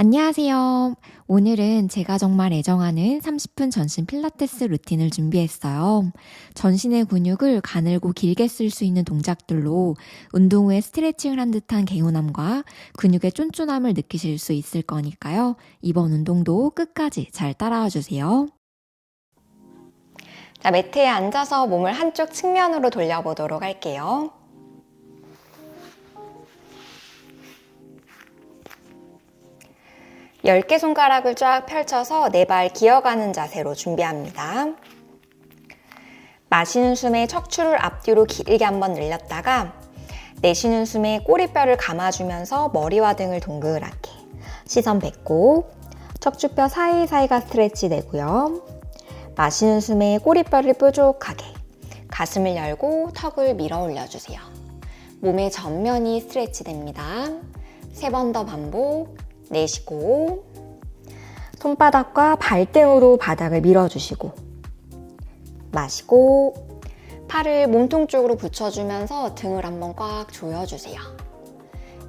안녕하세요. 오늘은 제가 정말 애정하는 30분 전신 필라테스 루틴을 준비했어요. 전신의 근육을 가늘고 길게 쓸 수 있는 동작들로 운동 후에 스트레칭을 한 듯한 개운함과 근육의 쫀쫀함을 느끼실 수 있을 거니까요. 이번 운동도 끝까지 잘 따라와 주세요. 자, 매트에 앉아서 몸을 한쪽 측면으로 돌려보도록 할게요. 열 개 손가락을 쫙 펼쳐서 네 발 기어가는 자세로 준비합니다. 마시는 숨에 척추를 앞뒤로 길게 한번 늘렸다가 내쉬는 숨에 꼬리뼈를 감아주면서 머리와 등을 동그랗게 시선 배꼽, 척추뼈 사이사이가 스트레치 되고요. 마시는 숨에 꼬리뼈를 뾰족하게 가슴을 열고 턱을 밀어 올려주세요. 몸의 전면이 스트레치 됩니다. 3번 더 반복. 내쉬고 손바닥과 발등으로 바닥을 밀어주시고 마시고 팔을 몸통 쪽으로 붙여주면서 등을 한번 꽉 조여주세요.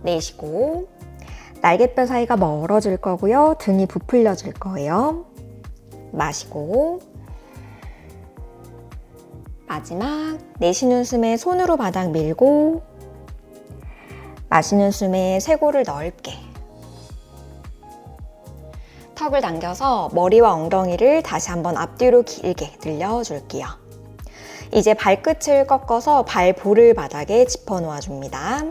내쉬고 날개뼈 사이가 멀어질 거고요. 등이 부풀려질 거예요. 마시고 마지막 내쉬는 숨에 손으로 바닥 밀고 마시는 숨에 쇄골을 넓게 턱을 당겨서 머리와 엉덩이를 다시 한번 앞뒤로 길게 늘려줄게요. 이제 발끝을 꺾어서 발볼을 바닥에 짚어놓아 줍니다.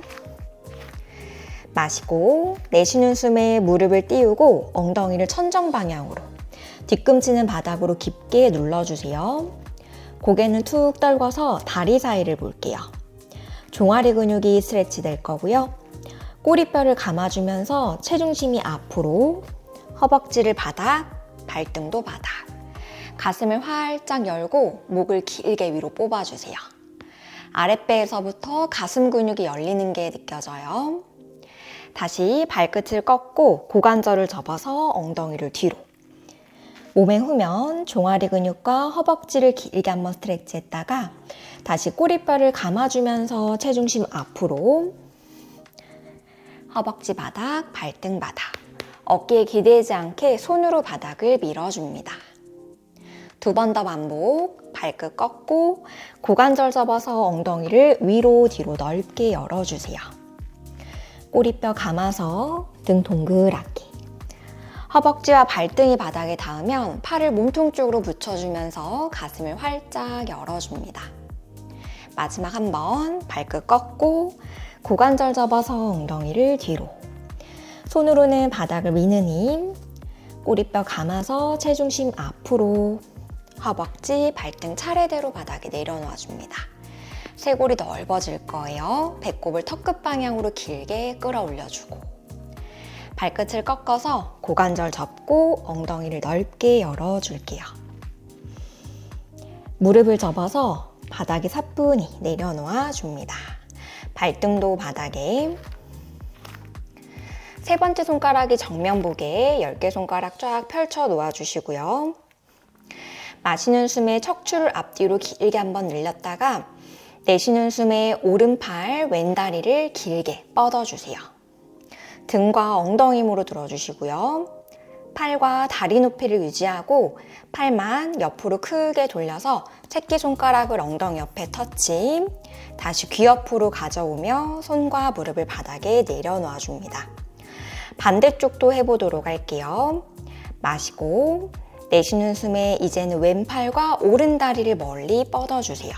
마시고 내쉬는 숨에 무릎을 띄우고 엉덩이를 천정 방향으로 뒤꿈치는 바닥으로 깊게 눌러주세요. 고개는 툭 떨궈서 다리 사이를 볼게요. 종아리 근육이 스트레치 될 거고요. 꼬리뼈를 감아주면서 체중심이 앞으로 허벅지를 바닥, 발등도 바닥. 가슴을 활짝 열고 목을 길게 위로 뽑아주세요. 아랫배에서부터 가슴 근육이 열리는 게 느껴져요. 다시 발끝을 꺾고 고관절을 접어서 엉덩이를 뒤로. 몸의 후면 종아리 근육과 허벅지를 길게 한번 스트레치 했다가 다시 꼬리뼈를 감아주면서 체중심 앞으로 허벅지 바닥, 발등 바닥. 어깨에 기대지 않게 손으로 바닥을 밀어줍니다. 2번 더 반복, 발끝 꺾고 고관절 접어서 엉덩이를 위로 뒤로 넓게 열어주세요. 꼬리뼈 감아서 등 동그랗게 허벅지와 발등이 바닥에 닿으면 팔을 몸통 쪽으로 붙여주면서 가슴을 활짝 열어줍니다. 마지막 한 번 발끝 꺾고 고관절 접어서 엉덩이를 뒤로 손으로는 바닥을 미는 힘, 꼬리뼈 감아서 체중심 앞으로 허벅지, 발등 차례대로 바닥에 내려놓아 줍니다. 쇄골이 넓어질 거예요. 배꼽을 턱끝 방향으로 길게 끌어올려주고 발끝을 꺾어서 고관절 접고 엉덩이를 넓게 열어줄게요. 무릎을 접어서 바닥에 사뿐히 내려놓아 줍니다. 발등도 바닥에 3번째 손가락이 정면 보게 10개 손가락 쫙 펼쳐 놓아주시고요. 마시는 숨에 척추를 앞뒤로 길게 한번 늘렸다가 내쉬는 숨에 오른팔, 왼다리를 길게 뻗어주세요. 등과 엉덩이 힘으로 들어주시고요. 팔과 다리 높이를 유지하고 팔만 옆으로 크게 돌려서 새끼손가락을 엉덩이 옆에 터치, 다시 귀 옆으로 가져오며 손과 무릎을 바닥에 내려놓아 줍니다. 반대쪽도 해보도록 할게요. 마시고 내쉬는 숨에 이제는 왼팔과 오른다리를 멀리 뻗어주세요.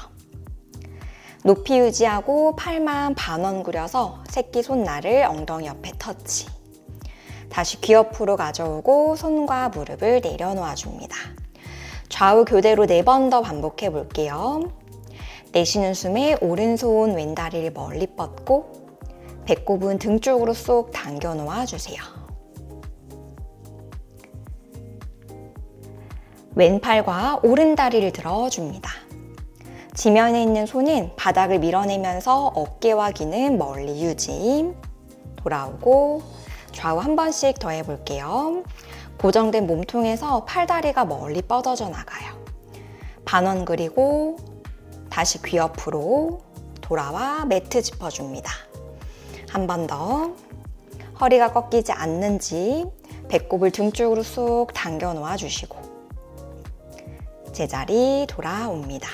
높이 유지하고 팔만 반원구려서 새끼 손날을 엉덩이 옆에 터치. 다시 귀 옆으로 가져오고 손과 무릎을 내려놓아 줍니다. 좌우 교대로 4번 더 반복해 볼게요. 내쉬는 숨에 오른손 왼다리를 멀리 뻗고 배꼽은 등 쪽으로 쏙 당겨 놓아 주세요. 왼팔과 오른다리를 들어줍니다. 지면에 있는 손은 바닥을 밀어내면서 어깨와 귀는 멀리 유지. 돌아오고 좌우 한 번씩 더 해볼게요. 고정된 몸통에서 팔다리가 멀리 뻗어져 나가요. 반원 그리고 다시 귀 옆으로 돌아와 매트 짚어줍니다. 한 번 더. 허리가 꺾이지 않는지 배꼽을 등 쪽으로 쏙 당겨 놓아 주시고 제자리 돌아옵니다.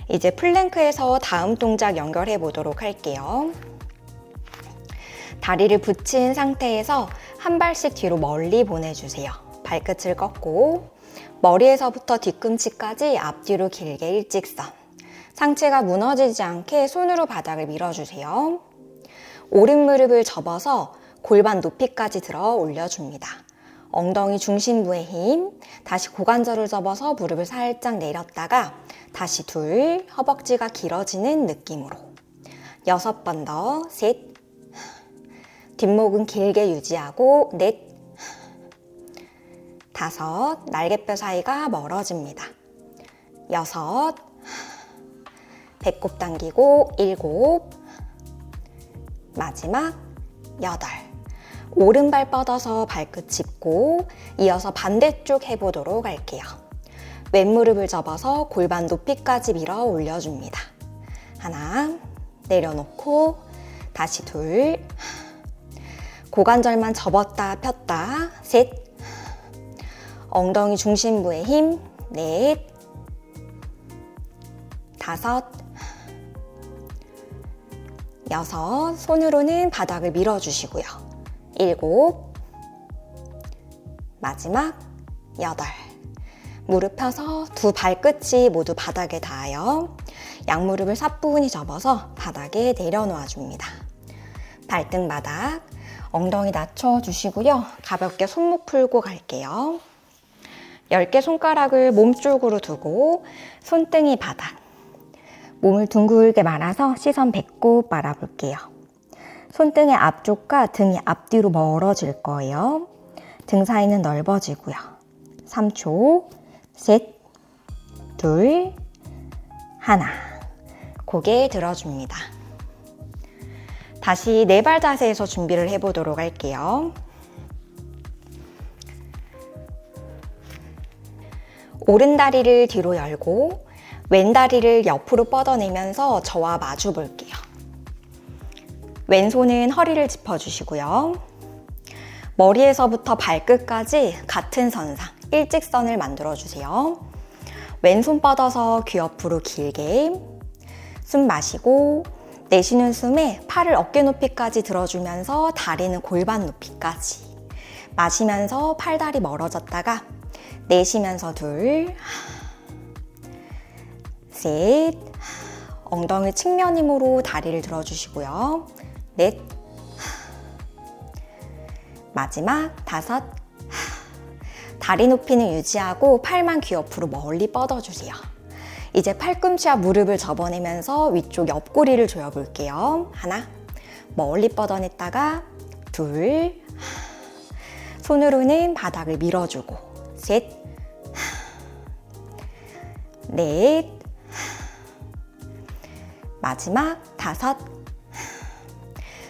이제 플랭크에서 다음 동작 연결해 보도록 할게요. 다리를 붙인 상태에서 한 발씩 뒤로 멀리 보내주세요. 발끝을 꺾고 머리에서부터 뒤꿈치까지 앞뒤로 길게 일직선. 상체가 무너지지 않게 손으로 바닥을 밀어주세요. 오른 무릎을 접어서 골반 높이까지 들어 올려줍니다. 엉덩이 중심부에 힘, 다시 고관절을 접어서 무릎을 살짝 내렸다가 다시 둘, 허벅지가 길어지는 느낌으로 6번 더, 셋, 뒷목은 길게 유지하고 넷, 5, 날개뼈 사이가 멀어집니다. 6, 배꼽 당기고 7, 마지막 8. 오른발 뻗어서 발끝 짚고 이어서 반대쪽 해보도록 할게요. 왼무릎을 접어서 골반 높이까지 밀어 올려줍니다. 하나, 내려놓고 다시 둘, 고관절만 접었다 폈다, 셋, 엉덩이 중심부에 힘, 넷, 5, 6, 손으로는 바닥을 밀어주시고요. 7, 마지막 8. 무릎 펴서 두 발끝이 모두 바닥에 닿아요. 양무릎을 사뿐히 접어서 바닥에 내려놓아 줍니다. 발등 바닥, 엉덩이 낮춰주시고요. 가볍게 손목 풀고 갈게요. 10개 손가락을 몸쪽으로 두고 손등이 바닥, 몸을 둥글게 말아서 시선 배꼽 바라볼게요. 손등의 앞쪽과 등이 앞뒤로 멀어질 거예요. 등 사이는 넓어지고요. 3초, 셋, 둘, 하나. 고개 들어줍니다. 다시 네 발 자세에서 준비를 해보도록 할게요. 오른 다리를 뒤로 열고 왼 다리를 옆으로 뻗어내면서 저와 마주 볼게요. 왼손은 허리를 짚어주시고요. 머리에서부터 발끝까지 같은 선상, 일직선을 만들어주세요. 왼손 뻗어서 귀 옆으로 길게 숨 마시고 내쉬는 숨에 팔을 어깨 높이까지 들어주면서 다리는 골반 높이까지 마시면서 팔다리 멀어졌다가 내쉬면서 둘, 셋, 엉덩이 측면 힘으로 다리를 들어주시고요. 넷, 마지막 5, 다리 높이는 유지하고 팔만 귀 옆으로 멀리 뻗어주세요. 이제 팔꿈치와 무릎을 접어내면서 위쪽 옆구리를 조여볼게요. 하나, 멀리 뻗어냈다가 둘, 손으로는 바닥을 밀어주고 셋, 넷, 마지막 5,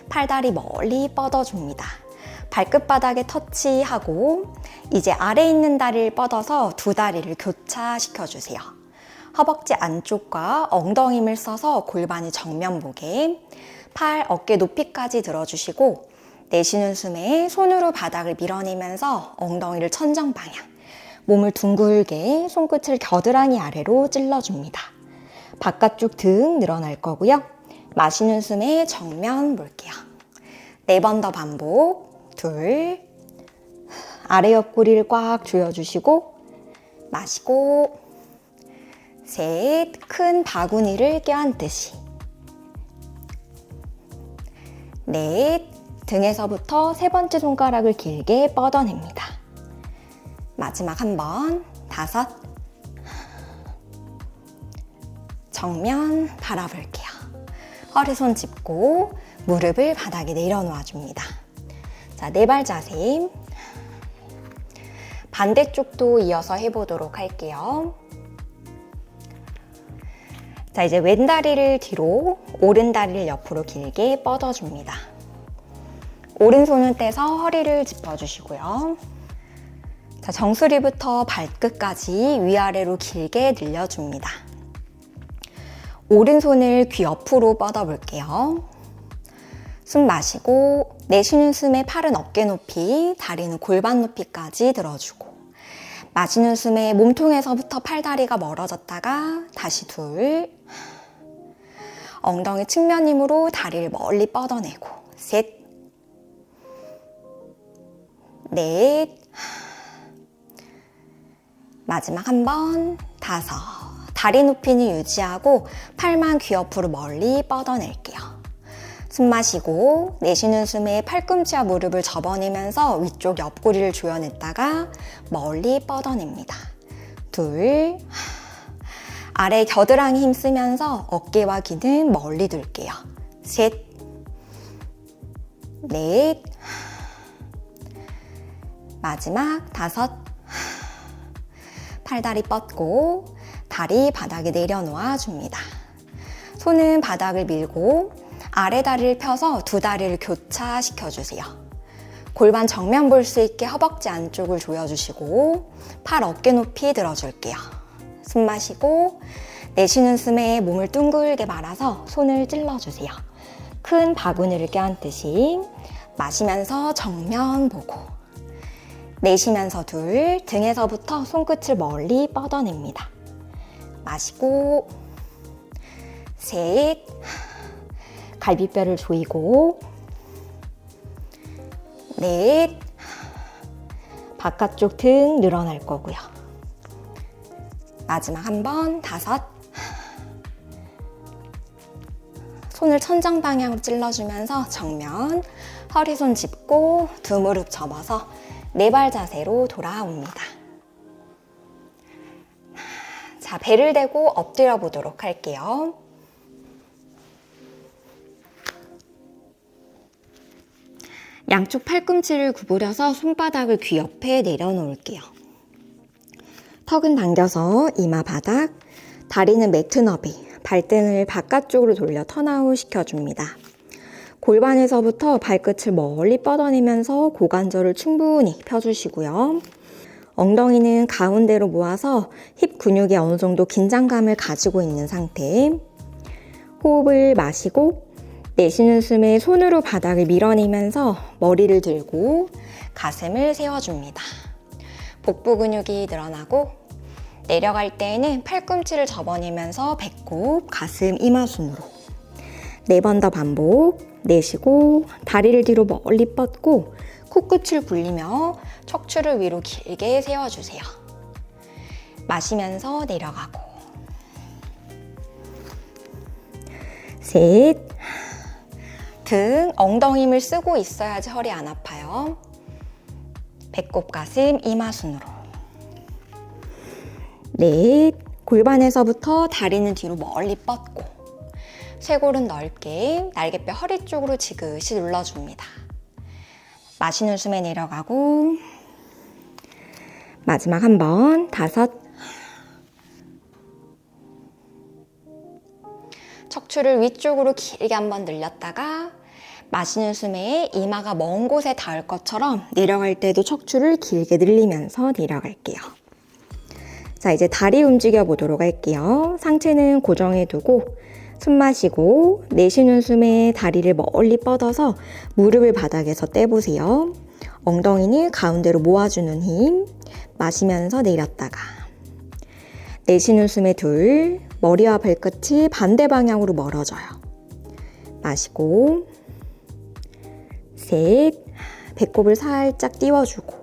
팔다리 멀리 뻗어줍니다. 발끝 바닥에 터치하고 이제 아래에 있는 다리를 뻗어서 두 다리를 교차시켜주세요. 허벅지 안쪽과 엉덩이 힘을 써서 골반이 정면 보게 팔, 어깨 높이까지 들어주시고 내쉬는 숨에 손으로 바닥을 밀어내면서 엉덩이를 천정 방향, 몸을 둥글게 손끝을 겨드랑이 아래로 찔러줍니다. 바깥쪽 등 늘어날 거고요. 마시는 숨에 정면 볼게요. 4번 더 반복. 둘, 아래 옆구리를 꽉 조여주시고 마시고 셋, 큰 바구니를 껴안듯이 넷, 등에서부터 세 번째 손가락을 길게 뻗어냅니다. 마지막 한 번, 5, 정면 바라볼게요. 허리 손 짚고 무릎을 바닥에 내려놓아 줍니다. 자, 네 발 자세. 반대쪽도 이어서 해보도록 할게요. 자, 이제 왼 다리를 뒤로, 오른 다리를 옆으로 길게 뻗어줍니다. 오른손을 떼서 허리를 짚어주시고요. 자, 정수리부터 발끝까지 위아래로 길게 늘려줍니다. 오른손을 귀 옆으로 뻗어볼게요. 숨 마시고 내쉬는 숨에 팔은 어깨 높이, 다리는 골반 높이까지 들어주고, 마시는 숨에 몸통에서부터 팔다리가 멀어졌다가 다시 둘, 엉덩이 측면 힘으로 다리를 멀리 뻗어내고, 셋, 넷, 마지막 한 번, 다섯. 다리 높이는 유지하고 팔만 귀 옆으로 멀리 뻗어낼게요. 숨 마시고 내쉬는 숨에 팔꿈치와 무릎을 접어내면서 위쪽 옆구리를 조여냈다가 멀리 뻗어냅니다. 둘, 아래 겨드랑이 힘쓰면서 어깨와 귀는 멀리 둘게요. 셋, 넷, 마지막 다섯. 팔다리 뻗고 다리 바닥에 내려놓아 줍니다. 손은 바닥을 밀고 아래 다리를 펴서 두 다리를 교차시켜주세요. 골반 정면 볼 수 있게 허벅지 안쪽을 조여주시고 팔 어깨 높이 들어줄게요. 숨 마시고 내쉬는 숨에 몸을 둥글게 말아서 손을 찔러주세요. 큰 바구니를 껴안듯이 마시면서 정면 보고, 내쉬면서 둘, 등에서부터 손끝을 멀리 뻗어냅니다. 마시고 셋, 갈비뼈를 조이고 넷, 바깥쪽 등 늘어날 거고요. 마지막 한 번, 다섯. 손을 천장 방향으로 찔러주면서 정면, 허리손 짚고 두 무릎 접어서 네 발 자세로 돌아옵니다. 자, 배를 대고 엎드려 보도록 할게요. 양쪽 팔꿈치를 구부려서 손바닥을 귀 옆에 내려놓을게요. 턱은 당겨서 이마 바닥, 다리는 매트 너비, 발등을 바깥쪽으로 돌려 턴아웃 시켜줍니다. 골반에서부터 발끝을 멀리 뻗어내면서 고관절을 충분히 펴주시고요. 엉덩이는 가운데로 모아서 힙 근육에 어느 정도 긴장감을 가지고 있는 상태. 호흡을 마시고 내쉬는 숨에 손으로 바닥을 밀어내면서 머리를 들고 가슴을 세워줍니다. 복부 근육이 늘어나고 내려갈 때에는 팔꿈치를 접어내면서 배꼽, 가슴, 이마순으로 4번 더 반복. 내쉬고 다리를 뒤로 멀리 뻗고 코끝을 굴리며 척추를 위로 길게 세워주세요. 마시면서 내려가고 셋, 등, 엉덩이 힘을 쓰고 있어야지 허리 안 아파요. 배꼽, 가슴, 이마순으로 넷, 골반에서부터 다리는 뒤로 멀리 뻗고 쇄골은 넓게 날개뼈 허리 쪽으로 지그시 눌러줍니다. 마시는 숨에 내려가고 마지막 한 번, 다섯. 척추를 위쪽으로 길게 한번 늘렸다가 마시는 숨에 이마가 먼 곳에 닿을 것처럼 내려갈 때도 척추를 길게 늘리면서 내려갈게요. 자, 이제 다리 움직여 보도록 할게요. 상체는 고정해 두고 숨 마시고 내쉬는 숨에 다리를 멀리 뻗어서 무릎을 바닥에서 떼보세요. 엉덩이는 가운데로 모아주는 힘. 마시면서 내렸다가 내쉬는 숨에 둘, 머리와 발끝이 반대 방향으로 멀어져요. 마시고 셋, 배꼽을 살짝 띄워주고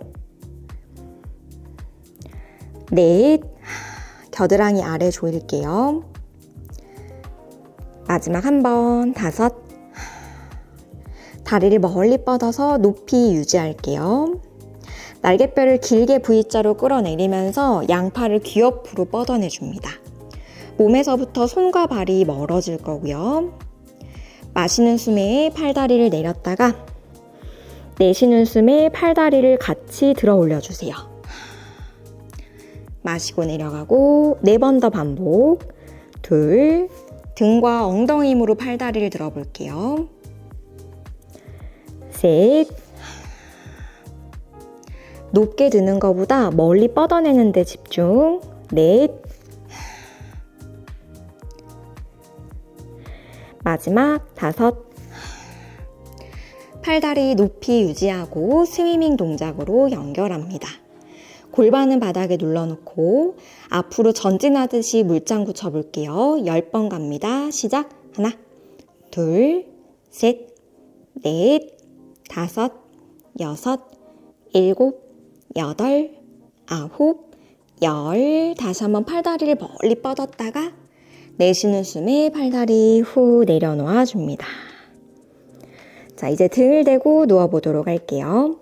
넷, 겨드랑이 아래 조일게요. 마지막 한 번, 다섯. 다리를 멀리 뻗어서 높이 유지할게요. 날개뼈를 길게 V자로 끌어내리면서 양팔을 귀 옆으로 뻗어내줍니다. 몸에서부터 손과 발이 멀어질 거고요. 마시는 숨에 팔다리를 내렸다가 내쉬는 숨에 팔다리를 같이 들어 올려주세요. 마시고 내려가고 4번 더 반복. 둘, 등과 엉덩이 힘으로 팔다리를 들어볼게요. 셋, 높게 드는 것보다 멀리 뻗어내는 데 집중. 넷, 마지막 5. 팔다리 높이 유지하고 스위밍 동작으로 연결합니다. 골반은 바닥에 눌러놓고 앞으로 전진하듯이 물장구 쳐볼게요. 10번 갑니다. 시작. 하나, 둘, 셋, 넷, 다섯, 여섯, 일곱, 여덟, 아홉, 열. 다시 한번 팔다리를 멀리 뻗었다가 내쉬는 숨에 팔다리 후 내려놓아 줍니다. 자, 이제 등을 대고 누워보도록 할게요.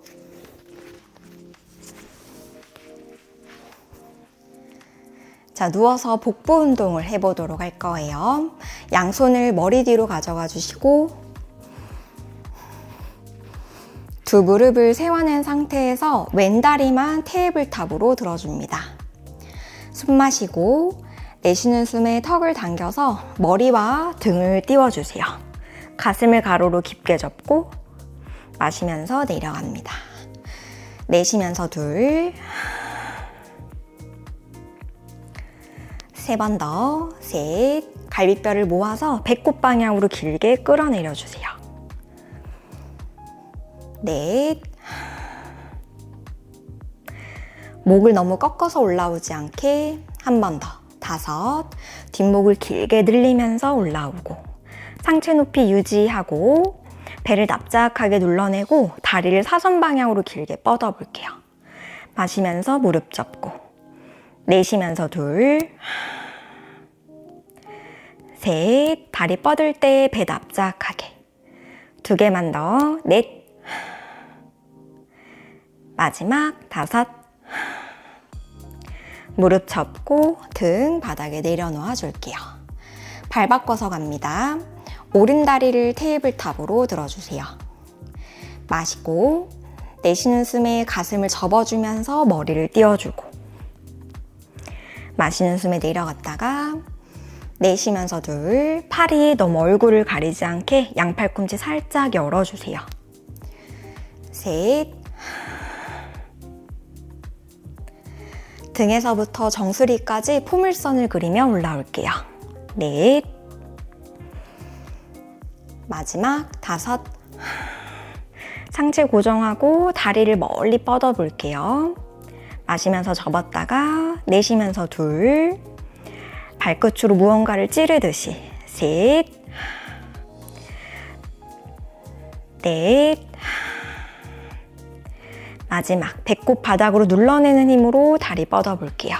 자, 누워서 복부 운동을 해보도록 할 거예요. 양손을 머리 뒤로 가져가 주시고 두 무릎을 세워낸 상태에서 왼다리만 테이블탑으로 들어줍니다. 숨 마시고 내쉬는 숨에 턱을 당겨서 머리와 등을 띄워주세요. 가슴을 가로로 깊게 접고 마시면서 내려갑니다. 내쉬면서 둘, 세 번 더, 셋, 갈비뼈를 모아서 배꼽 방향으로 길게 끌어내려 주세요. 넷, 목을 너무 꺾어서 올라오지 않게 한 번 더, 다섯, 뒷목을 길게 늘리면서 올라오고 상체 높이 유지하고 배를 납작하게 눌러내고 다리를 사선 방향으로 길게 뻗어볼게요. 마시면서 무릎 접고 내쉬면서 둘, 셋, 다리 뻗을 때 배 납작하게 두 개만 더, 넷, 마지막 다섯, 무릎 접고 등 바닥에 내려놓아 줄게요. 발 바꿔서 갑니다. 오른 다리를 테이블탑으로 들어주세요. 마시고 내쉬는 숨에 가슴을 접어주면서 머리를 띄워주고 마시는 숨에 내려갔다가 내쉬면서 둘, 팔이 너무 얼굴을 가리지 않게 양팔꿈치 살짝 열어주세요. 셋, 등에서부터 정수리까지 포물선을 그리며 올라올게요. 넷, 마지막 다섯, 상체 고정하고 다리를 멀리 뻗어 볼게요. 마시면서 접었다가 내쉬면서 둘, 발끝으로 무언가를 찌르듯이 셋, 넷, 마지막 배꼽 바닥으로 눌러내는 힘으로 다리 뻗어 볼게요.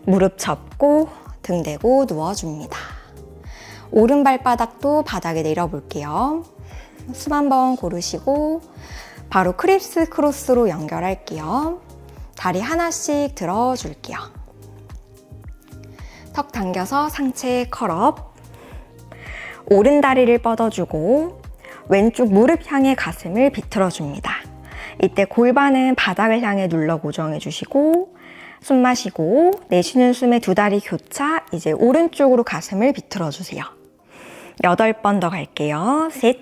무릎 접고 등 대고 누워줍니다. 오른 발바닥도 바닥에 내려볼게요. 숨 한번 고르시고 바로 크립스 크로스로 연결할게요. 다리 하나씩 들어줄게요. 턱 당겨서 상체 컬업. 오른 다리를 뻗어주고 왼쪽 무릎 향해 가슴을 비틀어줍니다. 이때 골반은 바닥을 향해 눌러 고정해주시고 숨 마시고 내쉬는 숨에 두 다리 교차, 이제 오른쪽으로 가슴을 비틀어주세요. 8번 더 갈게요. 셋,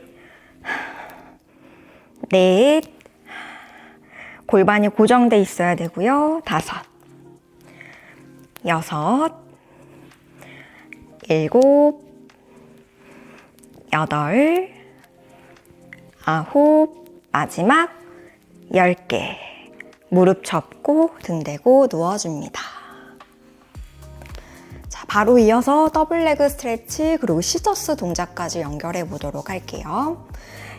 넷, 골반이 고정돼 있어야 되고요. 다섯, 여섯, 일곱, 여덟, 아홉, 마지막 10개. 무릎 접고 등 대고 누워줍니다. 자, 바로 이어서 더블레그 스트레치 그리고 시저스 동작까지 연결해 보도록 할게요.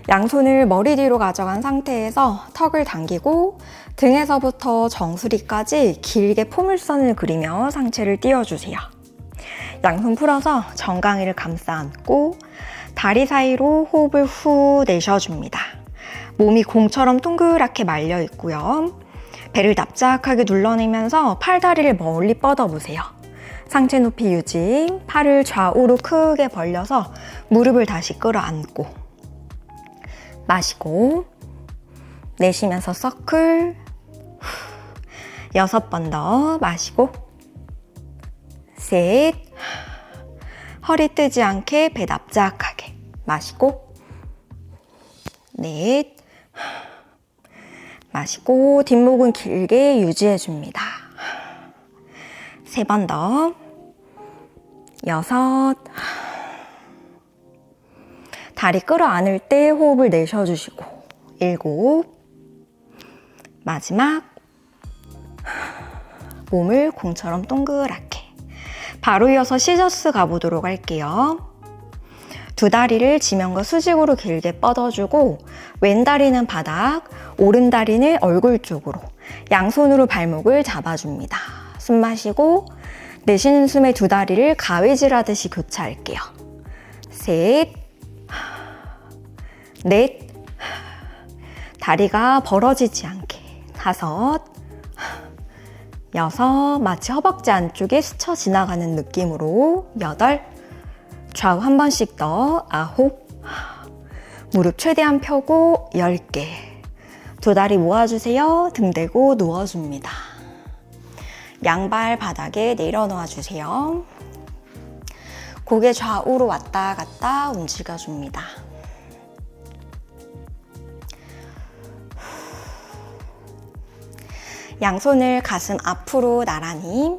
양손을 머리 뒤로 가져간 상태에서 턱을 당기고 등에서부터 정수리까지 길게 포물선을 그리며 상체를 띄워주세요. 양손 풀어서 정강이를 감싸 안고 다리 사이로 호흡을 후 내쉬어줍니다. 몸이 공처럼 동그랗게 말려 있고요. 배를 납작하게 눌러내면서 팔다리를 멀리 뻗어보세요. 상체 높이 유지, 팔을 좌우로 크게 벌려서 무릎을 다시 끌어안고 마시고 내쉬면서 서클 6번 더 마시고 셋, 허리 뜨지 않게 배 납작하게 마시고 넷, 마시고 뒷목은 길게 유지해줍니다. 3번 더, 6, 다리 끌어안을 때 호흡을 내쉬어주시고 7, 마지막 몸을 공처럼 동그랗게. 바로 이어서 시저스 가보도록 할게요. 두 다리를 지면과 수직으로 길게 뻗어주고 왼 다리는 바닥, 오른 다리는 얼굴 쪽으로 양손으로 발목을 잡아줍니다. 숨 마시고 내쉬는 숨에 두 다리를 가위질하듯이 교차할게요. 셋, 넷, 다리가 벌어지지 않게. 5, 6, 마치 허벅지 안쪽에 스쳐 지나가는 느낌으로 8, 좌우 한 번씩 더 9, 무릎 최대한 펴고 10개. 두 다리 모아주세요. 등 대고 누워줍니다. 양발 바닥에 내려놓아 주세요. 고개 좌우로 왔다 갔다 움직여줍니다. 양손을 가슴 앞으로 나란히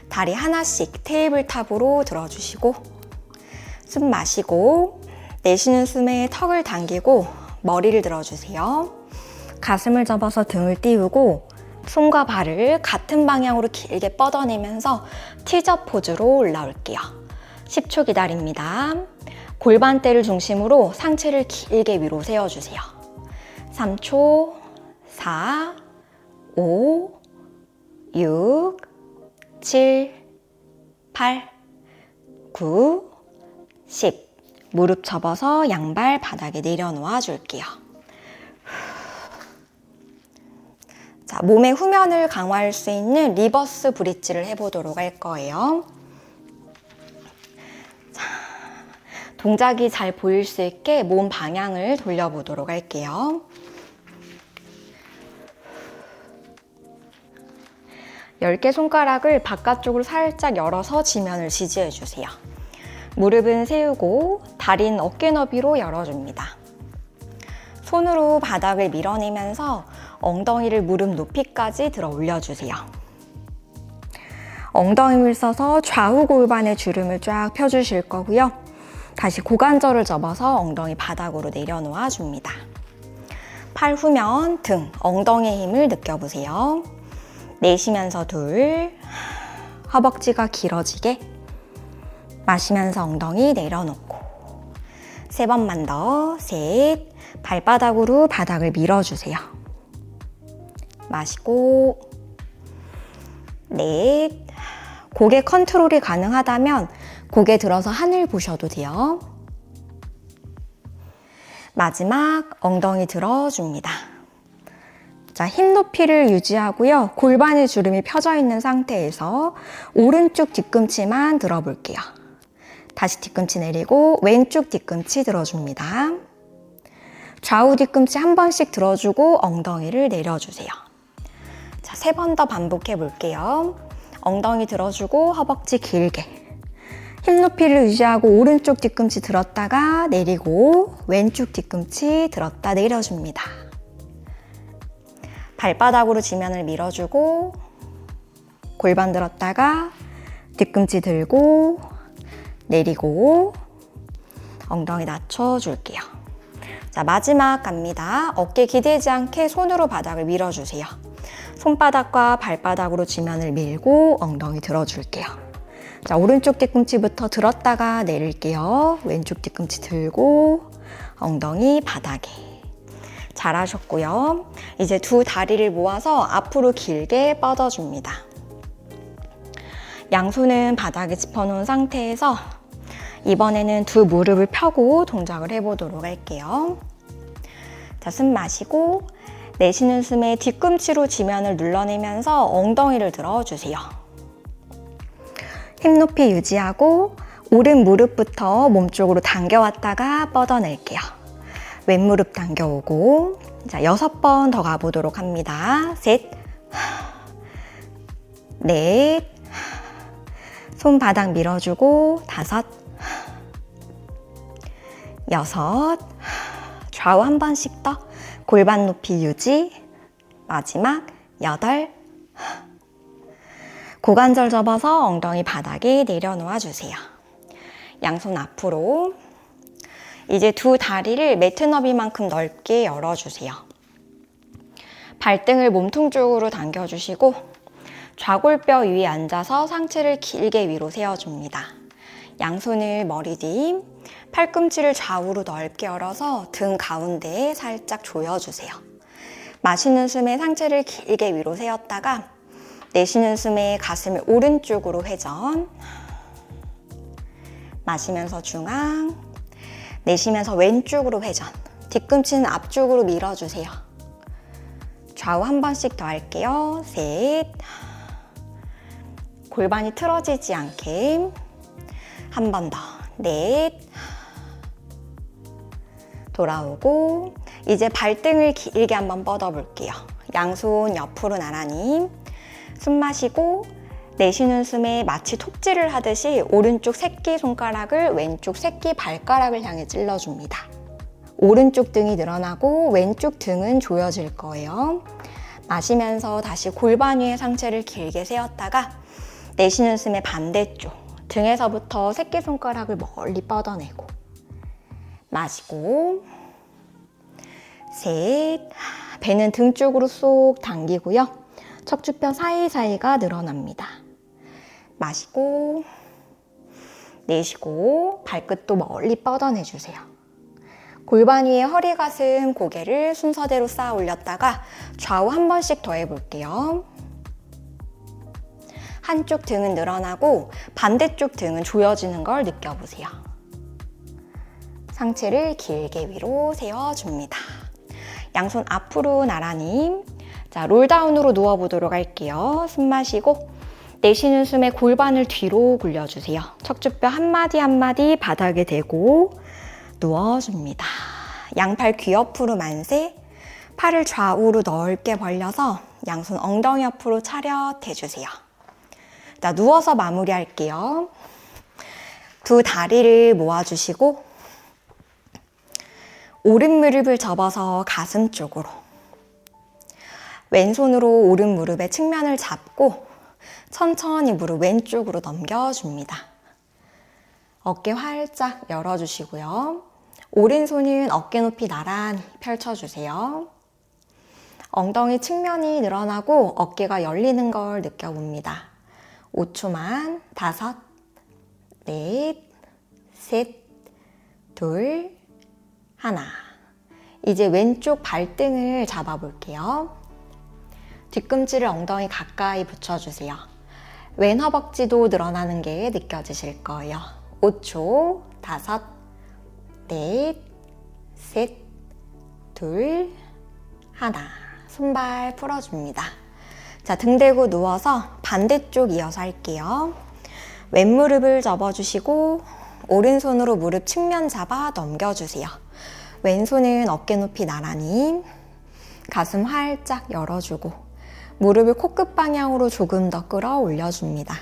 다리 하나씩 테이블탑으로 들어주시고 숨 마시고 내쉬는 숨에 턱을 당기고 머리를 들어주세요. 가슴을 접어서 등을 띄우고 손과 발을 같은 방향으로 길게 뻗어내면서 티저 포즈로 올라올게요. 10초 기다립니다. 골반대를 중심으로 상체를 길게 위로 세워주세요. 3초, 4, 5, 6, 7, 8, 9, 10. 무릎 접어서 양발 바닥에 내려놓아 줄게요. 자, 몸의 후면을 강화할 수 있는 리버스 브릿지를 해보도록 할 거예요. 자, 동작이 잘 보일 수 있게 몸 방향을 돌려보도록 할게요. 10개 손가락을 바깥쪽으로 살짝 열어서 지면을 지지해 주세요. 무릎은 세우고 다리는 어깨 너비로 열어줍니다. 손으로 바닥을 밀어내면서 엉덩이를 무릎 높이까지 들어 올려주세요. 엉덩이를 써서 좌우 골반의 주름을 쫙 펴주실 거고요. 다시 고관절을 접어서 엉덩이 바닥으로 내려놓아 줍니다. 팔 후면, 등, 엉덩이의 힘을 느껴보세요. 내쉬면서 둘, 허벅지가 길어지게 마시면서 엉덩이 내려놓고 3번만 더, 셋, 발바닥으로 바닥을 밀어주세요. 마시고 넷, 고개 컨트롤이 가능하다면 고개 들어서 하늘 보셔도 돼요. 마지막 엉덩이 들어줍니다. 자, 힙 높이를 유지하고요. 골반의 주름이 펴져 있는 상태에서 오른쪽 뒤꿈치만 들어볼게요. 다시 뒤꿈치 내리고 왼쪽 뒤꿈치 들어줍니다. 좌우 뒤꿈치 한 번씩 들어주고 엉덩이를 내려주세요. 자, 3번 더 반복해 볼게요. 엉덩이 들어주고 허벅지 길게. 힙 높이를 유지하고 오른쪽 뒤꿈치 들었다가 내리고 왼쪽 뒤꿈치 들었다 내려줍니다. 발바닥으로 지면을 밀어주고 골반 들었다가 뒤꿈치 들고 내리고 엉덩이 낮춰줄게요. 자, 마지막 갑니다. 어깨 기대지 않게 손으로 바닥을 밀어주세요. 손바닥과 발바닥으로 지면을 밀고 엉덩이 들어줄게요. 자, 오른쪽 뒤꿈치부터 들었다가 내릴게요. 왼쪽 뒤꿈치 들고 엉덩이 바닥에. 잘하셨고요. 이제 두 다리를 모아서 앞으로 길게 뻗어줍니다. 양손은 바닥에 짚어놓은 상태에서 이번에는 두 무릎을 펴고 동작을 해보도록 할게요. 자, 숨 마시고 내쉬는 숨에 뒤꿈치로 지면을 눌러내면서 엉덩이를 들어주세요. 힙 높이 유지하고 오른 무릎부터 몸쪽으로 당겨왔다가 뻗어낼게요. 왼 무릎 당겨오고 자, 6번 더 가보도록 합니다. 셋, 넷, 손바닥 밀어주고 5, 6, 좌우 한 번씩 더 골반 높이 유지, 마지막 8, 고관절 접어서 엉덩이 바닥에 내려놓아 주세요. 양손 앞으로 이제 두 다리를 매트 너비만큼 넓게 열어주세요. 발등을 몸통 쪽으로 당겨주시고 좌골뼈 위에 앉아서 상체를 길게 위로 세워줍니다. 양손을 머리 뒤, 팔꿈치를 좌우로 넓게 열어서 등 가운데에 살짝 조여주세요. 마시는 숨에 상체를 길게 위로 세웠다가 내쉬는 숨에 가슴을 오른쪽으로 회전, 마시면서 중앙, 내쉬면서 왼쪽으로 회전, 뒤꿈치는 앞쪽으로 밀어주세요. 좌우 한 번씩 더 할게요. 셋, 골반이 틀어지지 않게 한 번 더, 넷, 돌아오고 이제 발등을 길게 한번 뻗어볼게요. 양손 옆으로 나란히 숨 마시고 내쉬는 숨에 마치 톱질을 하듯이 오른쪽 새끼손가락을 왼쪽 새끼발가락을 향해 찔러줍니다. 오른쪽 등이 늘어나고 왼쪽 등은 조여질 거예요. 마시면서 다시 골반 위에 상체를 길게 세웠다가 내쉬는 숨에 반대쪽 등에서부터 새끼손가락을 멀리 뻗어내고 마시고 셋, 배는 등 쪽으로 쏙 당기고요. 척추뼈 사이사이가 늘어납니다. 마시고 내쉬고 발끝도 멀리 뻗어내주세요. 골반 위에 허리, 가슴, 고개를 순서대로 쌓아 올렸다가 좌우 한 번씩 더 해볼게요. 한쪽 등은 늘어나고 반대쪽 등은 조여지는 걸 느껴보세요. 상체를 길게 위로 세워줍니다. 양손 앞으로 나란히. 자, 롤다운으로 누워보도록 할게요. 숨 마시고 내쉬는 숨에 골반을 뒤로 굴려주세요. 척추뼈 한마디 한마디 바닥에 대고 누워줍니다. 양팔 귀 옆으로 만세. 팔을 좌우로 넓게 벌려서 양손 엉덩이 옆으로 차렷해주세요. 자, 누워서 마무리할게요. 두 다리를 모아주시고 오른 무릎을 접어서 가슴 쪽으로, 왼손으로 오른 무릎의 측면을 잡고 천천히 무릎 왼쪽으로 넘겨줍니다. 어깨 활짝 열어주시고요. 오른손은 어깨 높이 나란히 펼쳐주세요. 엉덩이 측면이 늘어나고 어깨가 열리는 걸 느껴봅니다. 5초만. 5, 넷, 셋, 둘, 하나. 이제 왼쪽 발등을 잡아볼게요. 뒤꿈치를 엉덩이 가까이 붙여주세요. 왼 허벅지도 늘어나는 게 느껴지실 거예요. 5초. 5, 넷, 셋, 둘, 하나. 손발 풀어줍니다. 자, 등 대고 누워서 반대쪽 이어서 할게요. 왼 무릎을 접어주시고 오른손으로 무릎 측면 잡아 넘겨주세요. 왼손은 어깨 높이 나란히, 가슴 활짝 열어주고 무릎을 코끝 방향으로 조금 더 끌어 올려줍니다.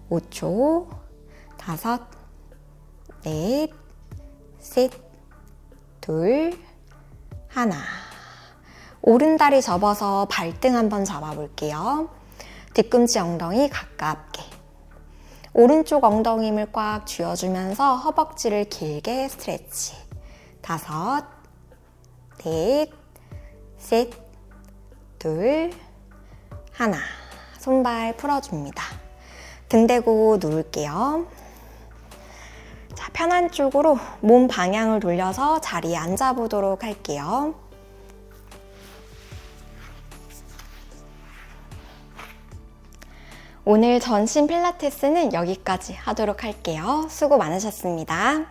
5초, 5, 넷, 셋, 둘, 하나. 오른다리 접어서 발등 한번 잡아볼게요. 뒤꿈치 엉덩이 가깝게. 오른쪽 엉덩이 힘을 꽉 쥐어주면서 허벅지를 길게 스트레치. 5, 넷, 셋, 둘, 하나. 손발 풀어줍니다. 등 대고 누울게요. 자, 편한 쪽으로 몸 방향을 돌려서 자리에 앉아보도록 할게요. 오늘 전신 필라테스는 여기까지 하도록 할게요. 수고 많으셨습니다.